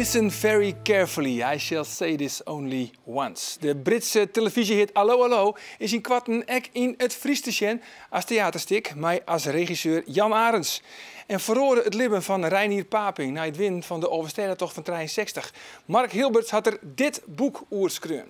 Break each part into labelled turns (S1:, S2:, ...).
S1: Listen very carefully, I shall say this only once. De Britse televisiehit Allo Allo is in kwarten ek in het Fries te zien als theaterstuk, maar als regisseur Jan Arends. En verhoorde het libben van Reinier Paping na het winnen van de Overstedentocht van 63. Mark Hilberts had er dit boek oerskreun.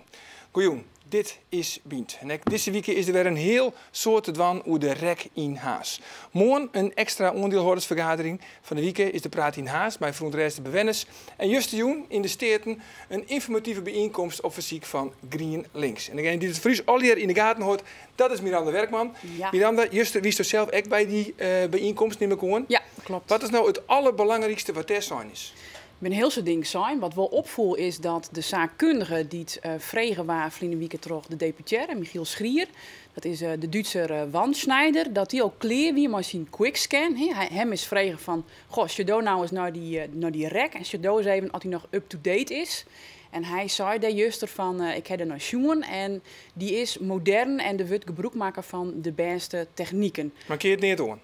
S1: Goejoen, dit is Bient. En deze week is er weer een heel soort dwan oer de rek in Haas. Morgen een extra ondeelhoudersvergadering. Van de week is de praat in Haas bij verontreste bewenners. En justejoen in de Steerten een informatieve bijeenkomst op fysiek van Green Links. En degene die het Fries al hier in de gaten hoort, dat is Miranda Werkman. Ja. Miranda, wie is er zelf ook bij die bijeenkomst, neem ik aan?
S2: Ja, klopt.
S1: Wat is nou het allerbelangrijkste wat er zijn is?
S2: Ik ben heel zo'n ding zijn. Wat wel opvoel is dat de zaakkundige die het vregen waren vliegen week terug, de deputaire, Michiel Schrier, dat is de Duitse wandschneider, dat hij ook kleer wie maar zijn quickscan. Hem is vregen van, goh, Shadow nou eens naar die rek en Shadow eens even of hij nog up-to-date is. En hij zei daar juist van, ik heb er naar Sjoen en die is modern en de wordt gebruik maken van de beste technieken.
S1: Markeer het niet aan.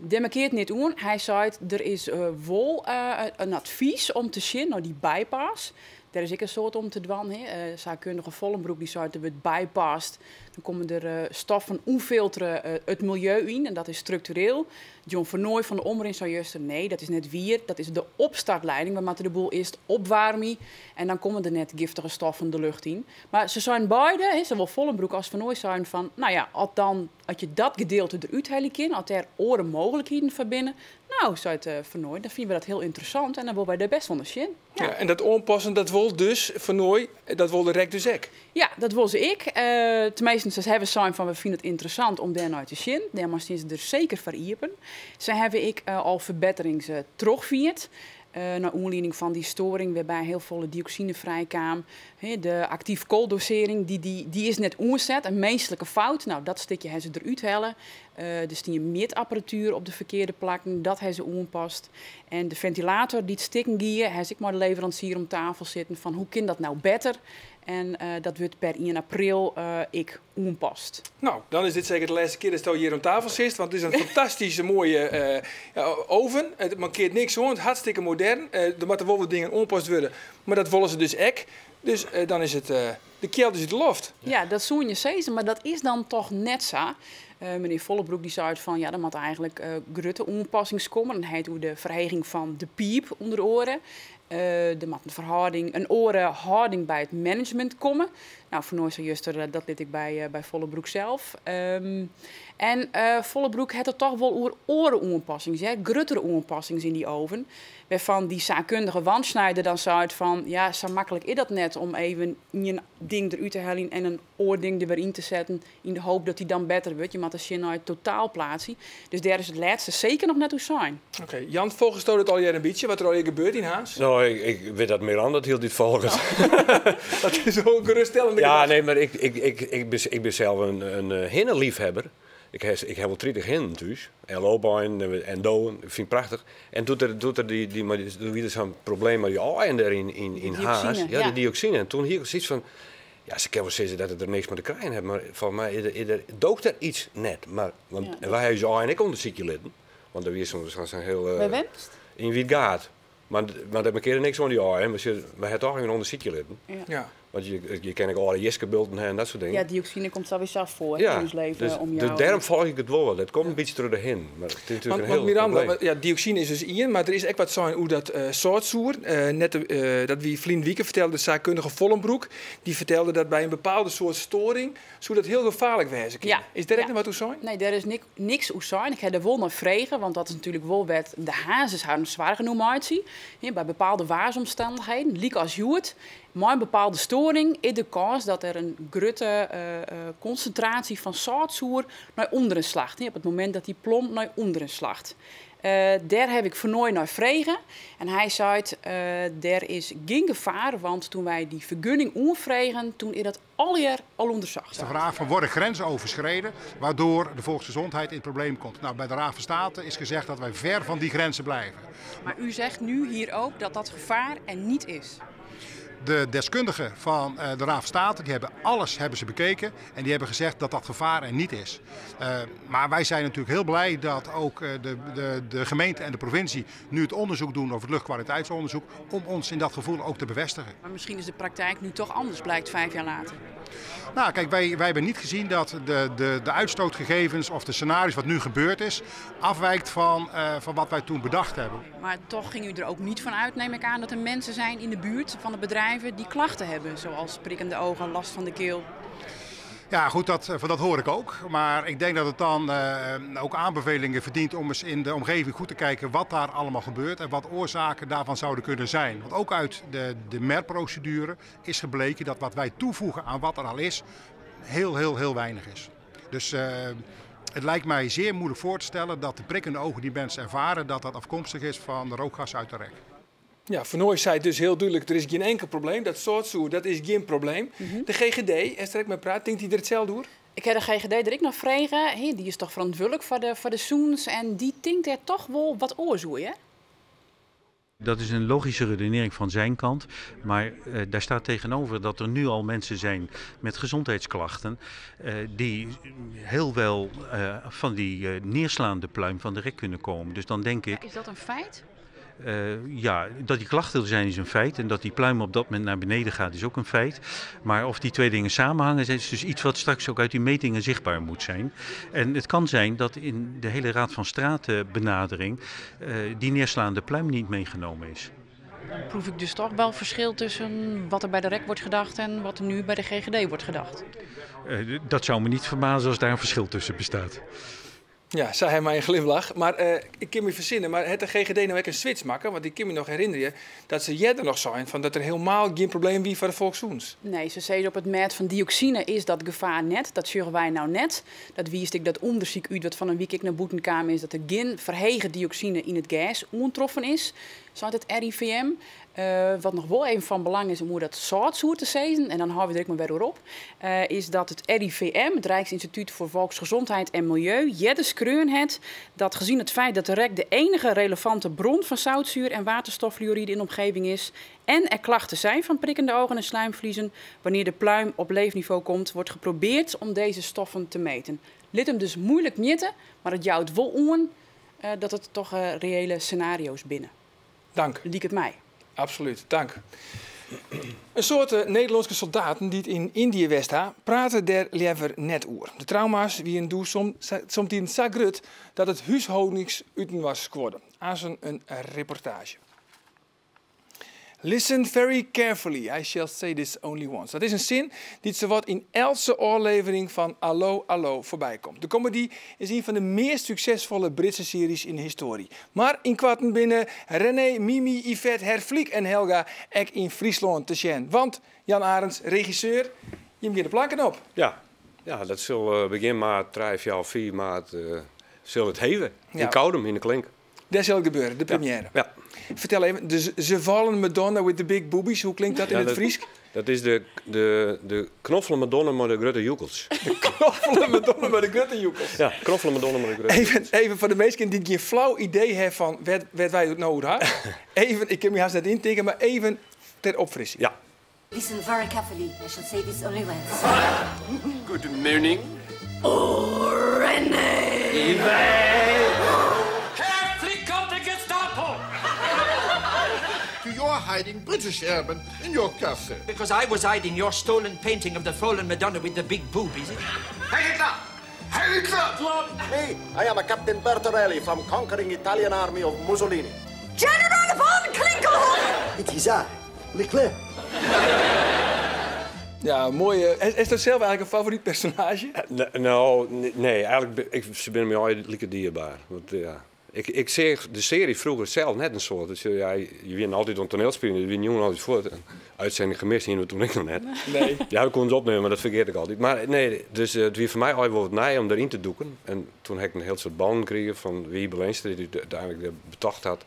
S2: Dat markeert niet aan. Hij zei, er is wel een advies om te zien naar die bypass. Daar is ik een soort om te doen. Zaakkundige Vollenbroek die zei, er wordt bypassed. Dan komen er stoffen onfilteren het milieu in. En dat is structureel. John Vernooy van de Omrin zei juist, nee, dat is net wier. Dat is de opstartleiding. We moeten de boel eerst opwarmen. En dan komen er net giftige stoffen de lucht in. Maar ze zijn beide, zowel Vollenbroek als Vernooy, zijn van, nou ja, als je dat gedeelte eruit halen, als er oren mogelijkheden verbinden. Nou, zei het Vernooy, dan vinden we dat heel interessant. En dan willen wij er best van de zin. Ja.
S1: Ja, en dat onpassen, dat wil dus Vernooy, dat wil de rek dus ook.
S2: Ja, dat wil ze ik. Tenminste, ze hebben zijn van, we vinden het interessant om daar naar te zien. Daar maar ze er zeker veriepen. Ze hebben ik al verbeteringen teruggevierd. Naar aanleiding van die storing waarbij heel veel dioxine vrijkwam. De actief kooldosering die is net omgezet, een menselijke fout. Nou, dat stukje hebben ze eruit halen. Dus die meetapparatuur op de verkeerde plekken, dat hebben ze ompast. En de ventilator die het stikken gier, heb ik maar de leverancier om tafel zitten van hoe kan dat nou beter? En dat wordt per 1 april ik ompast.
S1: Nou, dan is dit zeker de laatste keer dat je hier om tafel zit. Want het is een fantastische mooie oven. Het mankeert niks aan, het is hartstikke modern. Er moeten wel wat dingen onpast worden, maar dat willen ze dus ook. Dus dan is het de kelder uit de loft.
S2: Ja, dat zou je zeggen, maar dat is dan toch net zo. Meneer Vollenbroek die zei van, ja, er moet eigenlijk grote onpassings komen. Dan heet hoe de verheging van de piep onder de oren. Er moet een orenhouding bij het management komen. Nou, voor Nooit Juster, dat liet ik bij Vollenbroek zelf. En Vollenbroek had er toch wel oren-orenpassingen, grotere orenpassingen in die oven. Waarvan die zaakkundige wandsnijder dan zei van, ja, zo makkelijk is dat net om even een ding eruit te halen en een oording er weer in te zetten in de hoop dat die dan beter wordt. Je moet de zin uit totaal plaatsen. Dus daar is het laatste zeker nog net hoe zijn.
S1: Oké, Jan, volgens jou het al een beetje, wat er al hier gebeurt in Haas?
S3: Nou, ik weet dat Miranda het heel dit volgt.
S1: Dat is wel een geruststellende
S3: Ja,
S1: gedachte.
S3: nee, maar ik ben zelf een hinnenliefhebber. Ik heb wel 30 hinnen thuis. En loopbaan en doen. Ik vind het prachtig. En doet er maar weer zo'n probleem met die eieren in Haas. Ja, de dioxine. En toen hier zoiets van, ja, ze kan wel zeggen dat het er niks mee te krijgen heeft. Maar van mij doogt er iets net. Maar, want wij hebben ze en ik onder ziekje litten. Want er weer zo'n heel...
S2: Bij Wenst?
S3: In wie het gaat. Maar dat markeerde niks aan die eieren. Maar wij hebben toch een onder ziekje litten.
S1: Ja.
S3: Want je kent ook alle jiskebulten en dat soort dingen.
S2: Ja, dioxine komt sowieso voor
S3: Ja,
S2: in ons leven
S3: dus,
S2: om jou.
S3: dus daarom volg ik het wel. Het komt een beetje terug erheen. Maar het is natuurlijk een heel
S1: Miranda,
S3: probleem.
S1: ja, dioxine is dus één, maar er is ook wat zijn hoe dat zoutzuur. Dat wie Vlien Wieke vertelde, de zaakkundige Vollenbroek, die vertelde dat bij een bepaalde soort storing zou dat heel gevaarlijk wezen kan.
S2: Ja.
S1: Is daar ook
S2: Ja.
S1: nog wat hoe zijn?
S2: Nee, daar is niks hoe zijn. Ik ga er wel naar vregen, want dat is natuurlijk wel wat de hazes houden zwaar genoemd uitzien. Bij bepaalde waarsomstandigheden, liek als joert, maar een bepaalde storing is de kans dat er een grote concentratie van zoutzuur naar onderen slacht. Op het moment dat die plomp naar onderen slacht. Daar heb ik Vernooy naar vregen. En hij zei, er is geen gevaar, want toen wij die vergunning onvregen, toen is dat al onderzocht.
S4: Het is de vraag van, worden grenzen overschreden, waardoor de volksgezondheid in het probleem komt. Nou, bij de Raad van State is gezegd dat wij ver van die grenzen blijven.
S2: Maar u zegt nu hier ook dat dat gevaar er niet is.
S4: De deskundigen van de Raad van State die hebben alles bekeken en die hebben gezegd dat dat gevaar er niet is. Maar wij zijn natuurlijk heel blij dat ook de gemeente en de provincie nu het onderzoek doen over het luchtkwaliteitsonderzoek om ons in dat gevoel ook te bevestigen.
S2: Maar misschien is de praktijk nu toch anders, blijkt 5 jaar later.
S4: Nou, kijk, wij hebben niet gezien dat de uitstootgegevens of de scenario's wat nu gebeurd is afwijkt van wat wij toen bedacht hebben.
S2: Maar toch ging u er ook niet van uit, neem ik aan, dat er mensen zijn in de buurt van de bedrijven die klachten hebben, zoals prikkende ogen, last van de keel.
S4: Ja, goed, dat hoor ik ook. Maar ik denk dat het dan ook aanbevelingen verdient om eens in de omgeving goed te kijken wat daar allemaal gebeurt en wat oorzaken daarvan zouden kunnen zijn. Want ook uit de MER-procedure is gebleken dat wat wij toevoegen aan wat er al is, heel weinig is. Dus het lijkt mij zeer moeilijk voor te stellen dat de prikkende ogen die mensen ervaren, dat afkomstig is van de rookgas uit de rek.
S1: Ja, Van Nooy zei dus heel duidelijk, er is geen enkel probleem. Dat soort zo, dat is geen probleem. De GGD, Esther, ik me praat, denkt hij er hetzelfde door?
S2: Ik heb de GGD er ik nog vragen, die is toch verantwoordelijk voor de zoens en die denkt er toch wel wat oorzooi, hè?
S5: Dat is een logische redenering van zijn kant, maar daar staat tegenover dat er nu al mensen zijn met gezondheidsklachten die heel wel van die neerslaande pluim van de rek kunnen komen. Dus dan denk ik...
S2: Is dat een feit?
S5: Ja, dat die klachten er zijn is een feit en dat die pluim op dat moment naar beneden gaat is ook een feit. Maar of die twee dingen samenhangen is dus iets wat straks ook uit die metingen zichtbaar moet zijn. En het kan zijn dat in de hele Raad van State benadering die neerslaande pluim niet meegenomen is.
S2: Dan proef ik dus toch wel verschil tussen wat er bij de REC wordt gedacht en wat er nu bij de GGD wordt gedacht.
S5: Dat zou me niet verbazen als daar een verschil tussen bestaat.
S1: Ja, zei hij mij een glimlach. Maar ik kan me verzinnen, maar het de GGD nou ook een switch maken? Want ik kan me nog herinneren dat ze jij er nog zijn van dat er helemaal geen probleem wie voor de volkszoens.
S2: Nee, ze zeiden op het met van dioxine is dat gevaar net. Dat zullen wij nou net. Dat wist ik dat onderzoek uit wat van een week ik naar boeten kwam is dat er geen verhegen dioxine in het gas ontroffen is. Zoals het RIVM. Wat nog wel even van belang is om hoe dat zout te zezen, en dan houden we er maar weer op, is dat het RIVM, het Rijksinstituut voor Volksgezondheid en Milieu, jeddes kreun het dat gezien het feit dat de REC de enige relevante bron van zoutzuur en waterstoffluoride in de omgeving is, en er klachten zijn van prikkende ogen en slijmvliezen, wanneer de pluim op leefniveau komt, wordt geprobeerd om deze stoffen te meten. Lid hem dus moeilijk meten, maar het jouwt wel on dat het toch reële scenario's binnen.
S1: Dank.
S2: Liek het mij.
S1: Absoluut, dank. Een soort Nederlandse soldaten die het in Indië westaan, praten daar liever net over. De trauma's wie een doel soms in zo groot dat het huishoudings uten was geworden. Als een reportage. Listen very carefully, I shall say this only once. Dat is een zin die zowat in elke oorlevering van Allo Allo voorbij komt. De comedy is een van de meest succesvolle Britse series in de historie. Maar in kwarten binnen René, Mimi, Yvette, Herfliek en Helga ek in Friesland te zien. Want Jan Arends, regisseur, je moet de planken op.
S3: Ja, dat zal begin maart, 3, 4 maart zal het heven. In Koudem, in de Klink.
S1: Dat zal gebeuren, de première.
S3: Ja.
S1: Vertel even, dus ze vallen Madonna with the big boobies. Hoe klinkt dat in het Fries?
S3: Dat is de knoffelen Madonna met de grote joekels.
S1: De knoffelen Madonna met de grote joekels.
S3: Ja, knoffelen Madonna met de grote joekels.
S1: Even voor de meesten die geen flauw idee hebben van wat wij het nodig hebben. Even, ik kan me haast net intikken, maar even ter opfrissing.
S3: Ja.
S6: Listen very carefully. I shall say this only once.
S7: Good morning.
S6: Oh, René!
S7: Flick of the Gestapo!
S8: You're hiding British airmen in your castle.
S9: Because I was hiding your stolen painting of the fallen Madonna with the big boobies.
S8: Hitler! Hitler!
S10: Me, I am a Captain Bertorelli from conquering Italian army of Mussolini.
S6: General von Klinkelhoff!
S10: It is I, Leclerc.
S1: Ja, mooi. Is dat zelf eigenlijk een favoriet personage?
S3: Nou, nee, eigenlijk ze ben me al lekker dierbaar. Want, ja. Ik zeg de serie vroeger zelf net een soort. Dus, ja, je wint altijd een toneelspelen, je wint jongen altijd voor. Een uitzending gemist, hier toen ik nog net.
S1: Nee.
S3: Ja, dat kon ze opnemen, maar dat vergeet ik altijd. Maar nee, dus het was voor mij al wat nij om erin te doeken. En toen heb ik een heel soort band gekregen van wie Beleenster die uiteindelijk betocht had.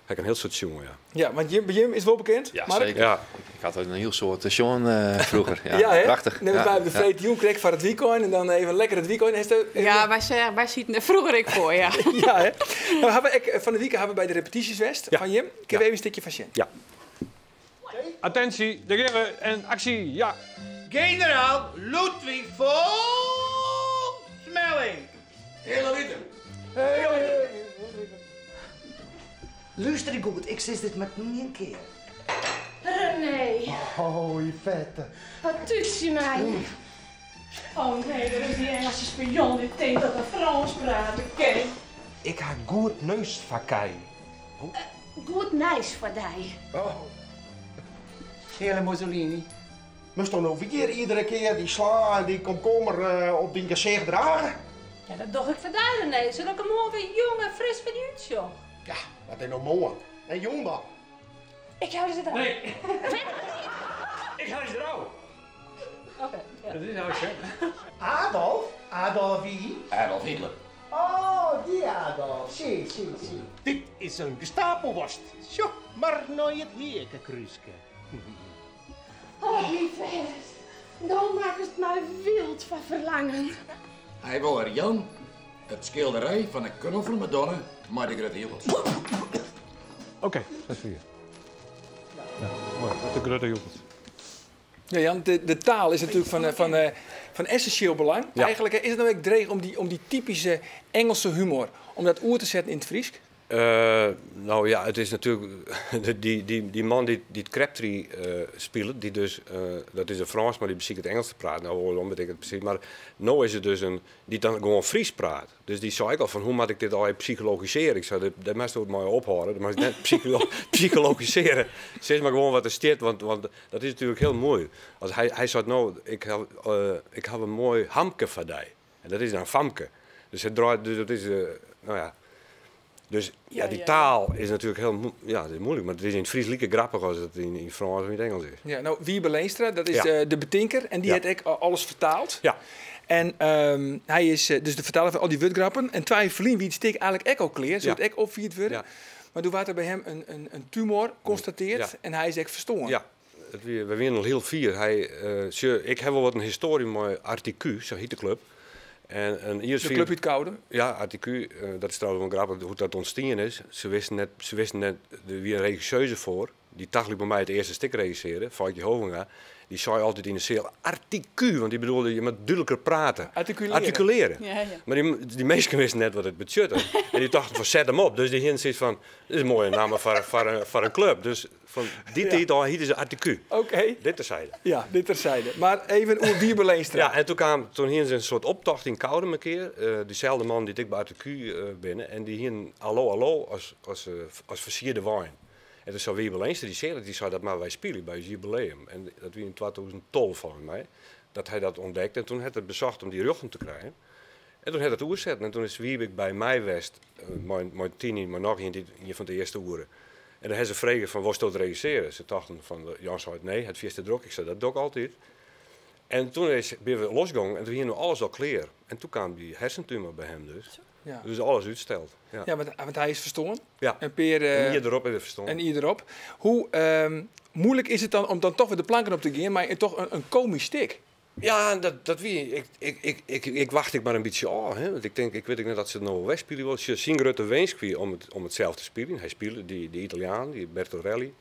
S3: Heb ik een heel soort jongen, ja.
S1: Ja, want Jim is wel bekend.
S7: Ja,
S1: Mark?
S7: zeker.
S3: Ja.
S7: Ik had een heel soort Sean vroeger. Ja,
S1: Ja, hè?
S7: prachtig.
S1: Net als bij de Vreet Jong kreeg van het weekend en dan even lekker het weekend.
S2: Ja, wij zien er vroeger ik voor, ja.
S1: Ja, hè? Nou, van de week hebben we bij de repetities West van Jim. Ik heb even een stukje van Sjen.
S3: Ja.
S10: Okay?
S3: attentie, daar gaan we. En actie, ja.
S9: Generaal Ludwig von Smelling.
S8: Hele witte.
S11: Luister goed, ik zeg dit maar niet een keer.
S6: René,
S11: Oh, je vette.
S6: wat doet je mij? Oh nee, dat is die Engelse spion die denkt dat er Frans praten kan.
S11: Ik ha goed neus van Kai.
S6: Goed nice voor die.
S11: Oh. Hele Mussolini. Moest toch nou weer iedere keer die sla en die komkommer op die gezicht dragen?
S6: Ja, dat doe ik voor die René, zodat ik hem gewoon weer jong en fris verduurt, joh.
S11: Ja, dat is nog mooi. En jong dan.
S6: Ik hou ze eruit.
S3: Nee. Ik ga eens eruit.
S6: Oké, ja.
S3: Dat is nou zo.
S11: Adolf? Adolf wie?
S8: Adolf Hitler.
S11: Oh, die Adolf. Zie.
S9: Dit is een Gestapo-worst. Zo, maar nooit hier, Kruiske.
S6: Oh, lieve dan maakt het mij wild van verlangen.
S8: Hij wil er Jan, het schilderij van een knuffel Madonna, maar de grote jongens.
S3: Oké, dat is 4. Ja, mooi. Dat de grote jongens.
S1: Ja, Jan, de taal is natuurlijk van essentieel belang.
S3: Ja.
S1: Eigenlijk is het nou ook dreig om die typische Engelse humor, om dat oer te zetten in het Fries?
S3: Nou ja, het is natuurlijk die man die het Crabtree speelt, die dus, dat is een Frans, maar die beziekt het Engels te praten. Nou, waarom betekent het precies? Maar nou is het dus die dan gewoon Fries praat. Dus die zei ik al van, hoe moet ik dit al psychologiseren? Ik zei, dat moet je maar ophouden, dat moet je net psychologiseren. Zeg maar gewoon wat er staat, want dat is natuurlijk heel mooi. Als hij zei, nou, ik heb een mooi hamke van die. En dat is dan famke. Dus het draait, dus dat is, nou ja. Dus ja, die taal is natuurlijk heel dat is moeilijk, maar het is in het Fries lieke grappig als het in Frans of in het Engels is.
S1: Ja, nou, Wiebe Leenstra, dat is de betinker en die heeft ook alles vertaald.
S3: Ja.
S1: En hij is dus de vertaler van al die woordgrappen. En twee verlien wie het steek eigenlijk ook al kleer, zodat ook opvierd worden. Ja. Maar toen werd er bij hem een tumor constateerd en hij is echt verstoren.
S3: Ja, we winnen al heel vier. Ik heb wel wat een historie met Articu, zo heet de club. En
S1: de club uit Koude?
S3: Ja, Articu, dat is trouwens wel grappig hoe dat ontstaan is. Ze wisten net wie een regisseuse voor, die dagelijk bij mij het eerste stuk regisseerde, Foutje Hovinga. Die zei altijd in de serie Articu, want die bedoelde je moet duidelijker praten. Articuleren. Ja. Maar die meesten wisten net wat het betekende. En die dachten van zet hem op. Dus die hint zit van, dit is een mooie naam voor een club. Dus van die titel hier is een Articu.
S1: Oké.
S3: Dit terzijde.
S1: Ja, dit terzijde. Maar even over Wiebe Leenstra.
S3: Ja, en toen hier ze een soort optocht in Koude een keer. Diezelfde man die ik bij Articu binnen. En die hier hallo als versierde wijn. En toen zei Wiebe Leenstra, die zei dat maar wij spelen bij het jubileum. En dat was in 2012 volgens mij. Dat hij dat ontdekte. En toen had het bezocht om die ruggen te krijgen. En toen had het oerzetten. En toen is Wiebe bij mij West, mijn tien, maar nog in van de eerste oeren. En dan hebben ze vregen van, was dat regisseren? Ze dachten van, Jan zei nee, het vierste druk. Ik zei, dat doe ik altijd. En toen ben we losgegaan en toen hier nu alles al klaar. En toen kwam die hersentumor bij hem dus. Ja. Dus alles uitsteld.
S1: Ja, want hij is verstoren.
S3: Ja.
S1: En
S3: hier erop is het verstoren.
S1: En hier erop. Hoe moeilijk is het dan om dan toch weer de planken op te gaan, maar toch een komisch stuk?
S3: Ja, dat wie. Ik wacht maar een beetje af. Want ik weet niet dat ze het nou wegspelen wil. Ze zien Rutte Weenskwie om het zelf te spelen. Hij speelde die Italiaan, die Bertorelli.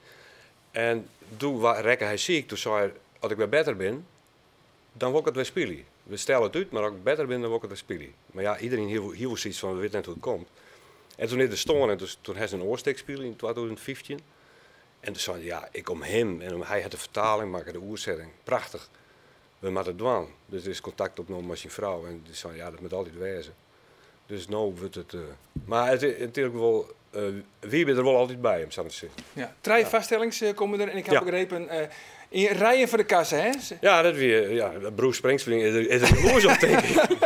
S3: En toen rekken hij ziek. Toen zei hij, als ik weer beter ben, dan wil ik het weer spelen. We stellen het uit, maar als ik beter ben, dan wil ik het weer spelen. Maar ja, iedereen hier was iets van, we weten net hoe het komt. En toen is de stoorn en toen hij zijn oorstek spelen in 2015. En toen zei hij, ja, ik om hem. En hij had de vertaling, maakte de oerzetting. Prachtig. We moeten het doen. Dus er is contact opgenomen met zijn vrouw. En die zei, ja, dat moet altijd wezen. Dus nou wordt het... Maar het is natuurlijk wel... wie ben er wel altijd bij hem, zou ik zeggen.
S1: Ja, 3 vaststellings komen er. En ik heb begrepen... in rijen voor de kassen, hè?
S3: Ja, dat weer. Ja, Bruce Springsteen is er een op, denk ik.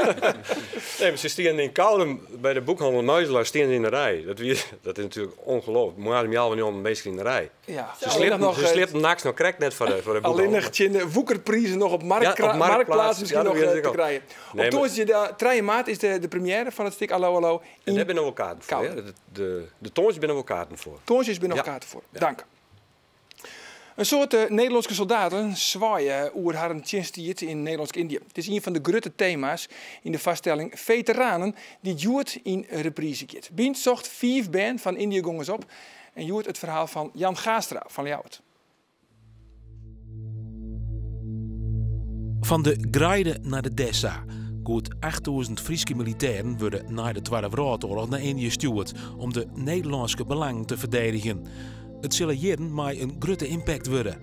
S3: Nee, maar ze staan in Koude bij de boekhandel Muizelaar staan in de rij. Dat is natuurlijk ongelooflijk. Maar je al niet meestal in de rij.
S1: Ja.
S3: Ze slepen nachts nog krek net voor de boekhandel.
S1: Alleen nog de woekerprijzen nog op marktplaats misschien nog te krijgen. Nee, op toonsje, 3 maart is de première van het stuk Allo Allo.
S3: En daar binnen we kaarten voor. Ja? De toonsjes binnen we kaarten voor.
S1: Toonsjes binnen we kaarten voor. Dank. Een soort Nederlandse soldaten zwaaien oer haar tjenstiert in Nederlands-Indië. Het is een van de grote thema's in de vaststelling veteranen die Joert in reprise keert. Bient zocht 5 band van Indië gongens op en Joert het verhaal van Jan Gaastra van Ljouwert.
S12: Van de Graide naar de Dessa. Goed 8000 Friese militairen worden na de Tweede Wereldoorlog naar Indië gestuurd om de Nederlandse belangen te verdedigen. Het zullen jaren maar een grote impact worden.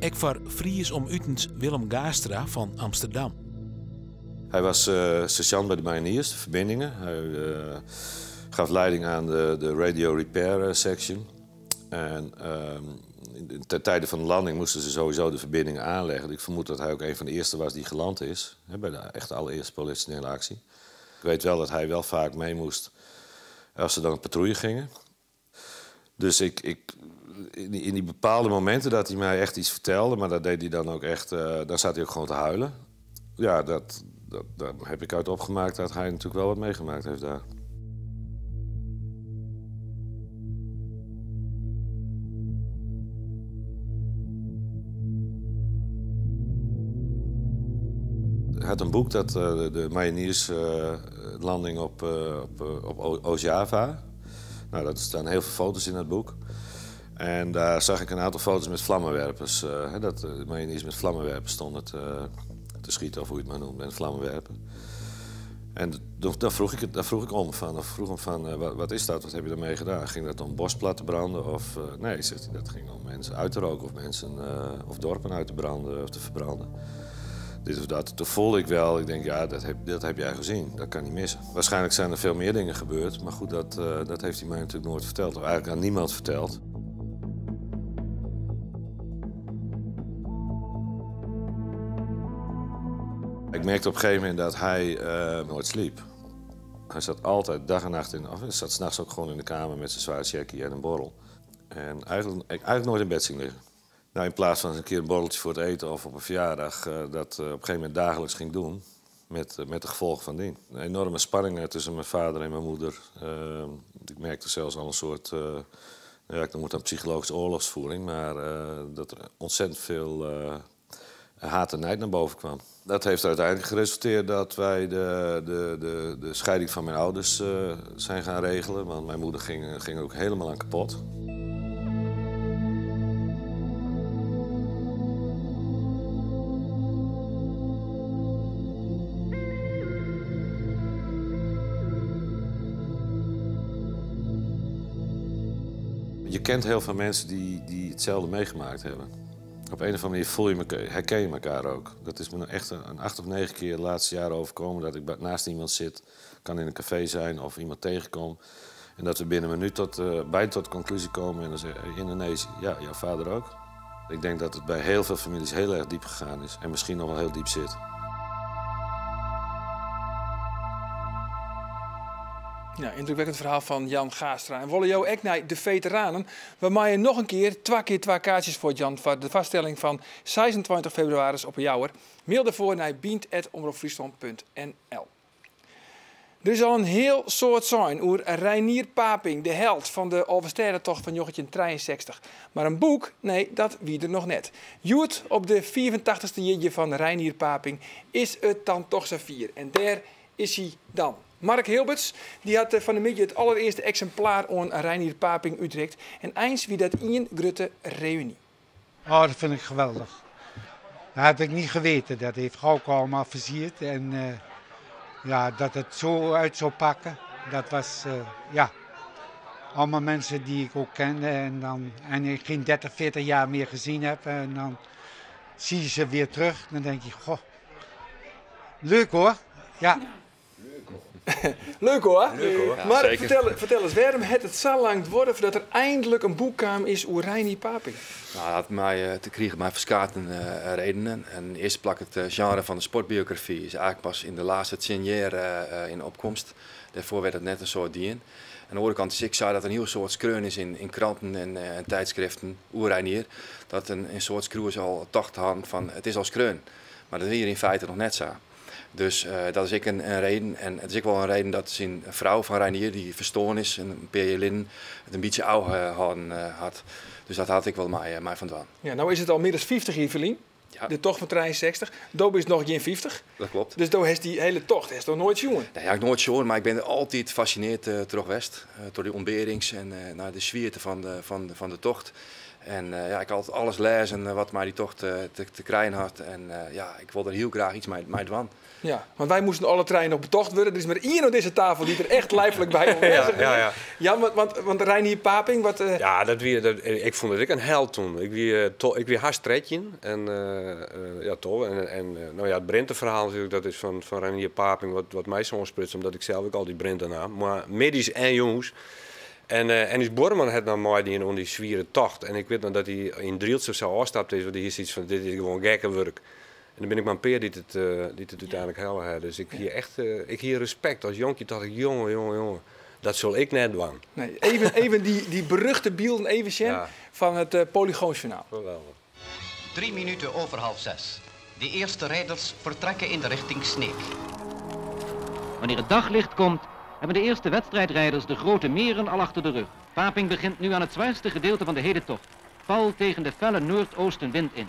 S12: Ik voor Fries om Utens Willem Gaastra van Amsterdam.
S13: Hij was sergeant bij de mariniers, de verbindingen. Hij gaf leiding aan de radio repair section. En ten tijde van de landing moesten ze sowieso de verbindingen aanleggen. Ik vermoed dat hij ook een van de eerste was die geland is. Bij de echt allereerste politionele actie. Ik weet wel dat hij wel vaak mee moest als ze dan op patrouille gingen. Dus in die bepaalde momenten dat hij mij echt iets vertelde, maar dat deed hij dan ook echt, dan zat hij ook gewoon te huilen. Ja, daar heb ik uit opgemaakt dat hij natuurlijk wel wat meegemaakt heeft daar. Hij had een boek, dat de mariniers-landing op Oost-Java. Nou, daar staan heel veel foto's in dat boek. En daar zag ik een aantal foto's met vlammenwerpers. Dat de mariniers met vlammenwerpers stonden te schieten, of hoe je het maar noemt, met vlammenwerpen. En daar vroeg ik om van, wat is dat, wat heb je ermee gedaan? Ging dat om bosplatten branden? Of, nee, zegt hij, dat ging om mensen uit te roken of dorpen uit te branden of te verbranden. Dit of dat. Toen voelde ik wel, ik denk, ja, dat heb jij gezien. Dat kan niet missen. Waarschijnlijk zijn er veel meer dingen gebeurd. Maar goed, dat heeft hij mij natuurlijk nooit verteld. Of eigenlijk aan niemand verteld. Ik merkte op een gegeven moment dat hij nooit sliep. Hij zat altijd dag en nacht hij zat 's nachts ook gewoon in de kamer met zijn zwaar checkie en een borrel. En eigenlijk nooit in bed zien liggen. Nou, in plaats van een keer een borreltje voor het eten of op een verjaardag, dat op een gegeven moment dagelijks ging doen, met de gevolgen van dien. Een enorme spanning tussen mijn vader en mijn moeder. Ik merkte zelfs al een soort, ik noem het dan psychologische oorlogsvoering, maar dat er ontzettend veel haat en nijd naar boven kwam. Dat heeft uiteindelijk geresulteerd dat wij de scheiding van mijn ouders zijn gaan regelen, want mijn moeder ging ook helemaal aan kapot. Je kent heel veel mensen die hetzelfde meegemaakt hebben. Op een of andere manier herken je elkaar ook. Dat is me echt een 8 of 9 keer de laatste jaren overkomen dat ik naast iemand zit, kan in een café zijn of iemand tegenkom. En dat we binnen een minuut bijna tot de conclusie komen en dan zeggen Indonesië, ja, jouw vader ook. Ik denk dat het bij heel veel families heel erg diep gegaan is en misschien nog wel heel diep zit.
S1: Ja, indrukwekkend verhaal van Jan Gaastra. En willen jou ook naar de veteranen, waarmee je nog een keer 2 keer 2 kaartjes voor Jan voor de vaststelling van 26 februari op een jouwer. Mail daarvoor naar bient@omroepfriesland.nl. Er is al een heel soort zijn over Reinier Paping, de held van de Alversterrentocht van 1963. Maar een boek, nee, dat wie er nog net. Joet op de 84ste jetje van Reinier Paping is het dan toch zo vier. En daar is hij dan. Mark Hilberts die had van de middag het allereerste exemplaar aan Reinier Paping Utrecht. En eens wie dat in grote reunie.
S14: Oh, dat vind ik geweldig. Dat had ik niet geweten. Dat heeft Gauke allemaal versierd. En dat het zo uit zou pakken. Dat was, allemaal mensen die ik ook kende. En ik geen 30, 40 jaar meer gezien heb. En dan zie je ze weer terug. Dan denk je, goh, leuk hoor. Ja.
S1: Leuk hoor.
S7: Leuk hoor. Ja,
S1: maar
S7: vertel
S1: eens, waarom heeft het zo lang worden voordat er eindelijk een boek kwam is over Reinier Paping?
S7: Nou, dat te krijgen mij verschillende redenen. En de eerste plak het genre van de sportbiografie is eigenlijk pas in de laatste 10 jaar in opkomst. Daarvoor werd het net een soort dien. Aan de andere kant is ik zei dat er een heel soort skreun is in kranten en tijdschriften over Reinier. Dat een soort skreeuwers al tocht hadden van het is al skreun. Maar dat is hier in feite nog net zo. Dus dat is ik een reden. En het is ook wel een reden dat zijn vrouw van Reinier, die verstoorn is, een P.J. Lin, het een beetje oud had. Dus dat had ik wel mij van doen.
S1: Ja, nou is het al meer dan 50 hier, Verlien. Ja. De tocht van 63. Dobe is nog geen 50.
S7: Dat klopt.
S1: Dus Dobe heeft die hele tocht heeft nog nooit jongen.
S7: Nee, ja, ik nooit jongen, maar ik ben altijd gefascineerd terug West. Door die ontberings en naar de zwierte van de tocht. En ja, ik had altijd alles lezen wat mij die tocht te krijgen had. En ja, ik wilde er heel graag iets mee doen.
S1: Ja, want wij moesten alle treinen nog betocht worden. Er is maar één op deze tafel die er echt lijfelijk bij aanwezig is. Ja, want Reinier Paping, wat...
S3: Ja, ik vond het een held toen. Ik wie hartstreetje. En ja, toch. En nou ja, het Brintenverhaal natuurlijk, dat is van Reinier Paping wat mij zo sprutst, omdat ik zelf ook al die Brinten naam. Maar middies en jongens. En is Borman het nou mooi die in die zwieren tocht. En ik weet nog dat hij in Drieltse of zo afstapt is, want die is iets van, dit is gewoon gekke werk. En dan ben ik maar een peer die het uiteindelijk helder had. Dus ik hier echt respect. Als jonkje dacht ik, jongen, dat zal ik net doen.
S1: Nee, even die beruchte beelden even van het Polygoonsjournaal.
S15: 3 minuten over 5:30. De eerste rijders vertrekken in de richting Sneek.
S16: Wanneer het daglicht komt, hebben de eerste wedstrijdrijders de grote meren al achter de rug. Paping begint nu aan het zwaarste gedeelte van de hele tocht. Pal tegen de felle noordoostenwind in.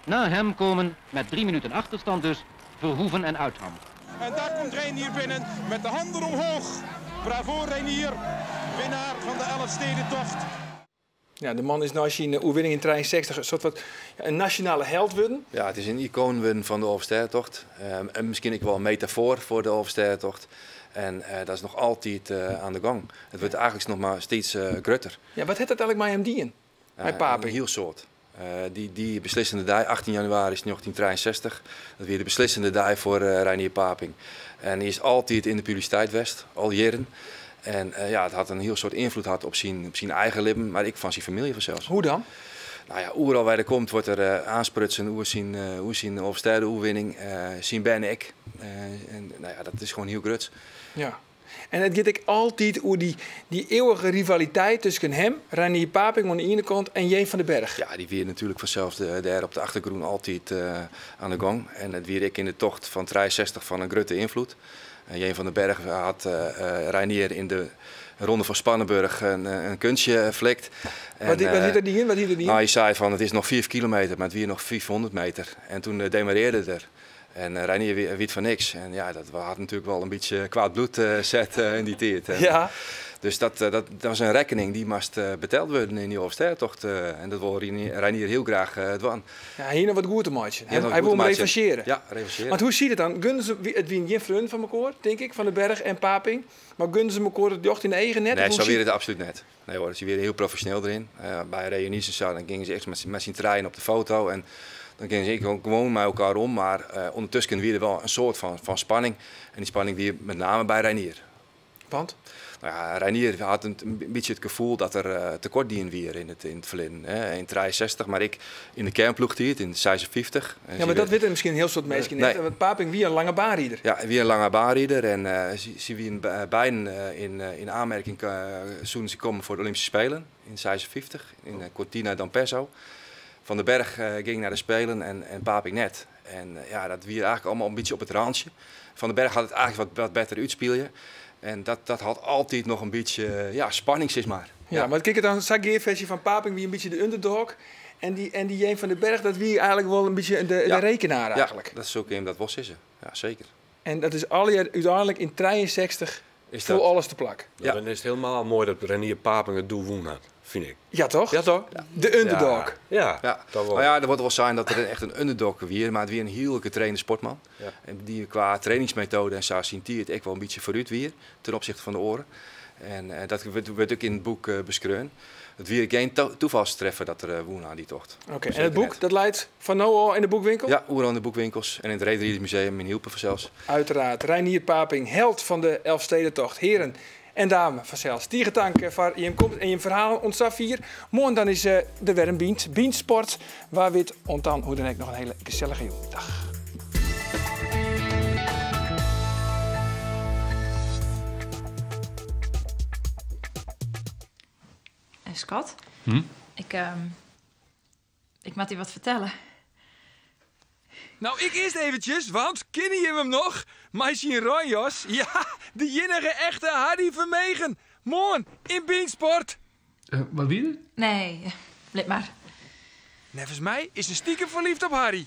S16: Na hem komen, met 3 minuten achterstand dus, Verhoeven en Uitham.
S17: En daar komt Reinier binnen met de handen omhoog. Bravo Reinier, winnaar van de Elfstedentocht.
S1: Ja, de man is nou als je in de oerwinning in 63 een soort wat een nationale held worden.
S7: Ja, het is een icoon van de Elfstedentocht. En misschien ook wel een metafoor voor de Elfstedentocht. En dat is nog altijd aan de gang. Het wordt eigenlijk nog maar steeds groter.
S1: Ja, wat heeft dat eigenlijk met hem dien? Met Paping?
S7: Een heel soort. Die beslissende dag, 18 januari 1963, dat weer de beslissende dag voor Reinier Paping. En hij is altijd in de publiciteit geweest, al jaren. En ja, het had een heel soort invloed op zijn eigen leven, maar ik van zijn familie vanzelfs.
S1: Hoe dan?
S7: Nou ja, overal waar hij komt wordt er aansprutsen hoe zijn Hofstede-oerwinning, zien ben ik. En nou ja, dat is gewoon heel groot.
S1: Ja. En het gaat ik altijd over die eeuwige rivaliteit tussen hem, Reinier Paping aan de ene kant en Jeen van den Berg.
S7: Ja, die weer natuurlijk vanzelf daar op de achtergrond altijd aan de gang. En het weer ik in de tocht van 63 van een grote invloed. Jeen van den Berg had Reinier in de ronde van Spannenburg een kunstje flikt.
S1: Wat hield er die in?
S7: Nou, hij zei van het is nog 4 kilometer, maar het weer nog 500 meter. En toen demareerde het er. En Reinier weet van niks. En ja, dat had natuurlijk wel een beetje kwaad bloed zet in die tijd. En,
S1: ja.
S7: Dus dat was een rekening die moest betaald worden in die Hofstede-tocht. En dat wil Reinier heel graag doen.
S1: Ja, hier nog wat goed te maken. Hij wil hem revancheren.
S7: Ja, revancheren.
S1: Want hoe ziet het dan? Gunnen ze het wie geen vriend van elkaar, denk ik, van den Berg en Paping. Maar gunnen ze elkaar het jocht in de eigen net?
S7: Nee, zo weer het absoluut net. Nee hoor, ze weer heel professioneel erin. Bij reunies en zo, dan gingen ze echt met zijn trein op de foto. En dan gingen ze gewoon met elkaar om. Maar ondertussen weer er wel een soort van spanning. En die spanning die met name bij Reinier.
S1: Want?
S7: Nou ja, Reinier had een beetje het gevoel dat er tekort dien weer in het verleden. In 63, maar ik in de kernploeg hier in 56.
S1: Ja, maar dat weten misschien een heel soort mensen niet. Want Paping wie een lange baanrieder.
S7: Ja, wie een lange baanrieder. En ze wie beiden in aanmerking toen ze komen voor de Olympische Spelen in 56 in Cortina d'Ampezzo. Van den Berg ging naar de Spelen en Paping net. En ja, dat wie eigenlijk allemaal een beetje op het randje. Van den Berg had het eigenlijk wat beter uitspelen. En dat had altijd nog een beetje spanning, zeg maar.
S1: Ja, maar kijk dan, een versie van Paping wie een beetje de underdog. En die Jeen van den Berg, dat wie eigenlijk wel een beetje de rekenaar eigenlijk.
S7: Ja, dat is ook een dat was is. Ja, zeker.
S1: En dat is al jaar uiteindelijk in 63 voor alles te plak.
S3: Ja, dan is het helemaal mooi dat Reinier Paping het doel woen had, vind ik.
S1: Ja, toch?
S3: Ja, toch?
S1: Ja. De underdog.
S3: Ja.
S7: Nou ja, er wordt wel zijn dat er echt een underdog weer, maar het weer een heel getrainde sportman. Ja. En die qua trainingsmethode en zo zien die het echt wel een beetje vooruit weer ten opzichte van de oren. En dat werd ook in het boek beschreven. Het weer geen toevalstreffer dat er woen aan die tocht.
S1: Oké, en het boek, dat leidt van nu al in de boekwinkel?
S7: Ja, overal in de boekwinkels en in het Rederiersmuseum in Hielpen zelfs.
S1: Uiteraard, Reinier Paping, held van de Elfstedentocht. Heren en dames vanzelfs. Stiege dank voor je komt en je verhaal ontstaf hier. Morgen dan is de Werm Beant Sport, waar we dan hoe dan ook nog een hele gezellige dag.
S18: Scott, ik moet je wat vertellen.
S1: Nou, ik eerst eventjes, want ken je hem nog? Meisje in Ronjas, ja, de jinnige echte Harry Vermegen. Morgen in Beansport.
S19: Wat wie er?
S18: Nee, blijf maar.
S1: Nevens mij is ze stiekem verliefd op Harry.